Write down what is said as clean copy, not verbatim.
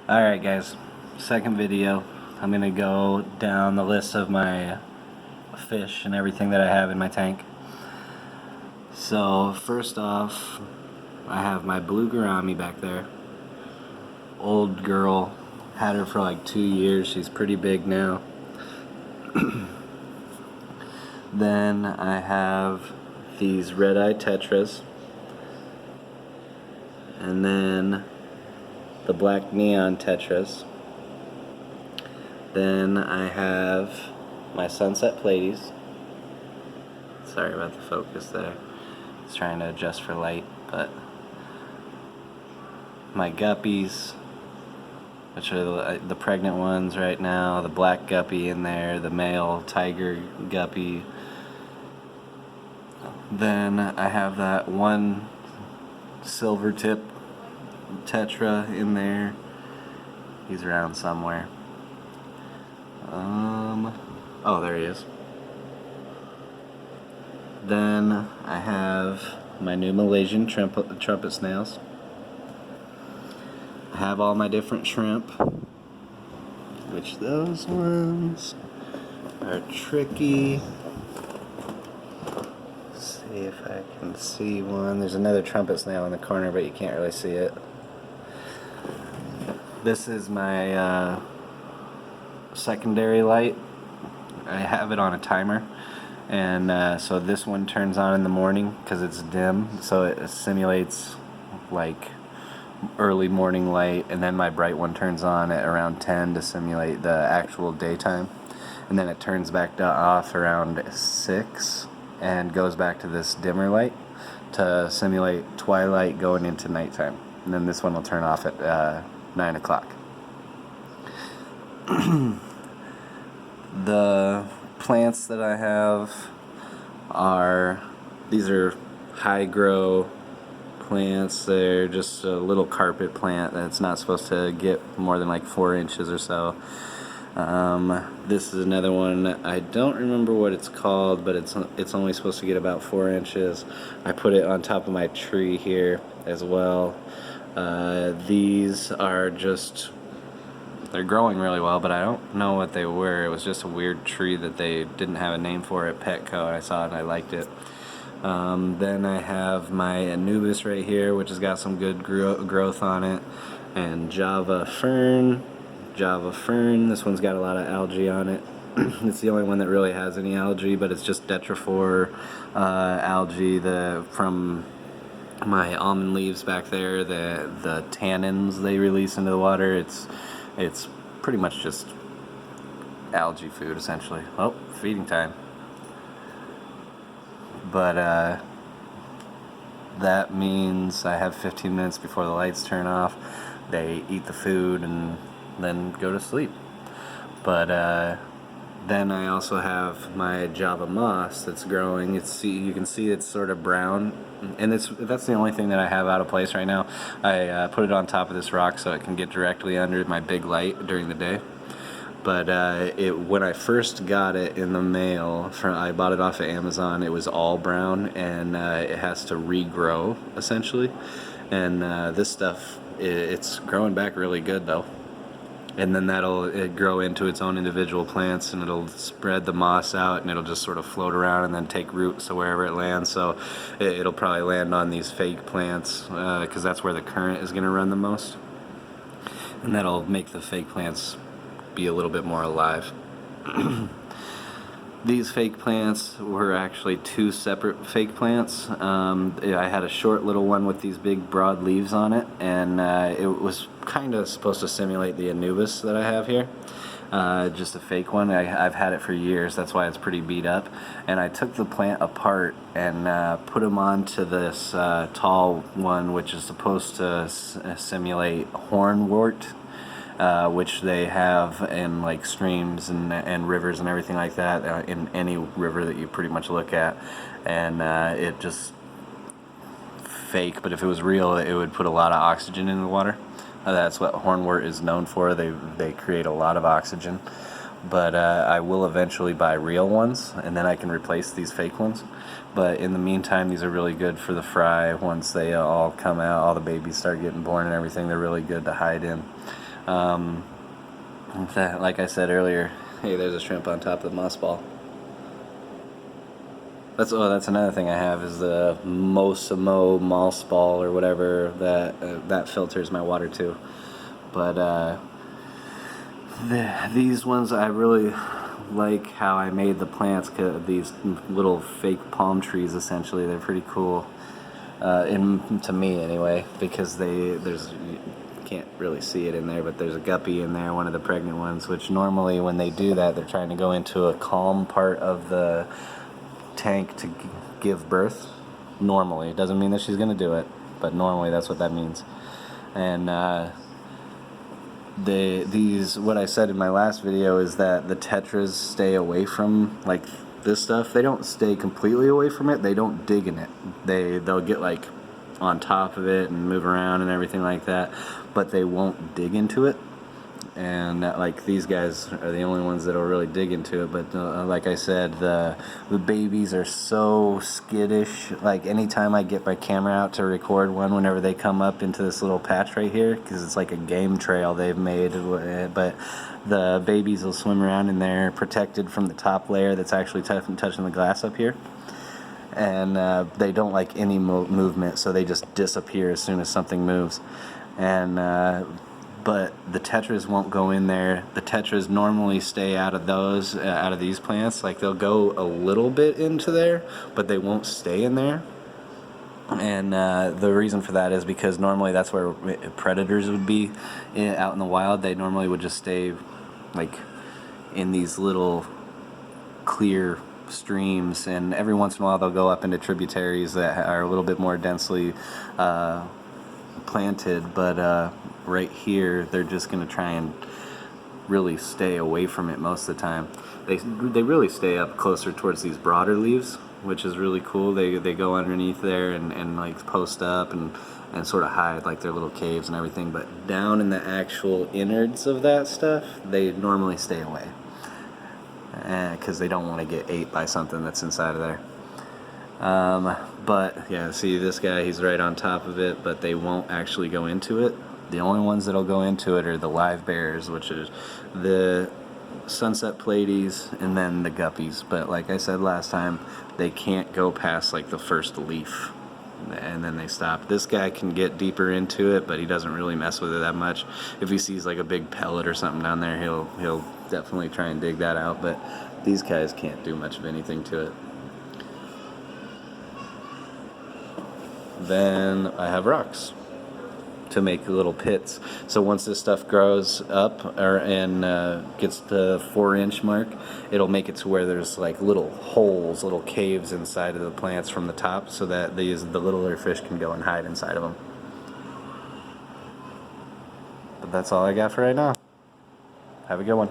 Alright guys, second video. I'm gonna go down the list of my fish and everything that I have in my tank. So first off, I have my blue gourami back there. Old girl, had her for like 2 years, she's pretty big now. Then I have these red-eye tetras. And then the black neon tetras. Then I have my sunset platies. Sorry about the focus there. It's trying to adjust for light, but my guppies, which are the pregnant ones right now, the black guppy in there, the male tiger guppy. Then I have that one silver tip tetra in there. He's around somewhere. Oh, there he is. Then I have my new Malaysian trumpet snails. I have all my different shrimp, which those ones are tricky. Let's see if I can see one. There's another trumpet snail in the corner, but you can't really see it. This is my secondary light. I have it on a timer, and so this one turns on in the morning because it's dim, so it simulates like early morning light, and then my bright one turns on at around 10 to simulate the actual daytime, and then it turns back off around 6 and goes back to this dimmer light to simulate twilight going into nighttime, and then this one will turn off at 9 o'clock. The plants that I have these are high grow plants. They're just a little carpet plant that's not supposed to get more than like 4 inches or so. This is another one. I don't remember what it's called, but it's only supposed to get about 4 inches. I put it on top of my tree here as well. These are just, they're growing really well, but I don't know what they were. It was just a weird tree that they didn't have a name for at Petco, and I saw it and I liked it. Then I have my Anubis right here, which has got some good growth on it, and Java fern. This one's got a lot of algae on it. It's the only one that really has any algae, but it's just detrophore algae from my almond leaves back there. The tannins they release into the water. It's pretty much just algae food, essentially. Oh, feeding time. But that means I have 15 minutes before the lights turn off. They eat the food and then go to sleep. But then I also have my Java moss that's growing. You can see it's sort of brown, and that's the only thing that I have out of place right now. I put it on top of this rock so it can get directly under my big light during the day. But when I first got it in the mail, I bought it off of Amazon, it was all brown, and it has to regrow, essentially. And this stuff, it's growing back really good, though. And then that'll grow into its own individual plants, and it'll spread the moss out, and it'll just sort of float around and then take root, so wherever it lands. So it'll probably land on these fake plants, because that's where the current is going to run the most. And that'll make the fake plants be a little bit more alive. These fake plants were actually 2 separate fake plants. I had a short little one with these big broad leaves on it, and it was kind of supposed to simulate the Anubis that I have here. Just a fake one. I've had it for years, that's why it's pretty beat up. And I took the plant apart and put them onto this tall one, which is supposed to simulate hornwort. Which they have in like streams and rivers and everything like that, in any river that you pretty much look at. And it just fake, but if it was real, it would put a lot of oxygen in the water. That's what hornwort is known for. They create a lot of oxygen. But I will eventually buy real ones, and then I can replace these fake ones. But in the meantime, these are really good for the fry. Once they all come out, all the babies start getting born and everything, they're really good to hide in. Like I said earlier, hey, there's a shrimp on top of the moss ball. That's another thing I have is the Mosimo moss ball or whatever that filters my water too. But these ones I really like how I made the plants. These little fake palm trees, essentially, they're pretty cool. To me anyway, because you can't really see it in there, but there's a guppy in there, one of the pregnant ones, which normally when they do that, they're trying to go into a calm part of the tank to give birth. Normally, it doesn't mean that she's going to do it, but normally that's what that means. And what I said in my last video is that the tetras stay away from like this stuff. They don't stay completely away from it. They don't dig in it. They'll get like on top of it and move around and everything like that, but they won't dig into it. And like these guys are the only ones that'll really dig into it. But like I said, the babies are so skittish. Like anytime I get my camera out to record one, whenever they come up into this little patch right here, because it's like a game trail they've made, but the babies will swim around in there protected from the top layer that's actually touching the glass up here. And they don't like any movement, so they just disappear as soon as something moves. And but the tetras won't go in there. The tetras normally stay out of these plants. Like they'll go a little bit into there, but they won't stay in there. And the reason for that is because normally that's where predators would be out in the wild. They normally would just stay like in these little clear streams, and every once in a while they'll go up into tributaries that are a little bit more densely planted, but right here they're just going to try and really stay away from it most of the time. They really stay up closer towards these broader leaves, which is really cool. They go underneath there and like post up and sort of hide like their little caves and everything, but down in the actual innards of that stuff they normally stay away because they don't want to get ate by something that's inside of there. But yeah, see this guy, he's right on top of it, but they won't actually go into it. The only ones that'll go into it are the live bears, which is the sunset platies and then the guppies. But like I said last time, they can't go past like the first leaf, and then they stop. This guy can get deeper into it, but he doesn't really mess with it that much. If he sees like a big pellet or something down there, he'll definitely try and dig that out, but these guys can't do much of anything to it. Then I have rocks to make little pits. So once this stuff grows up and gets the 4-inch mark, it'll make it to where there's like little holes, little caves inside of the plants from the top, so that the littler fish can go and hide inside of them. But that's all I got for right now. Have a good one.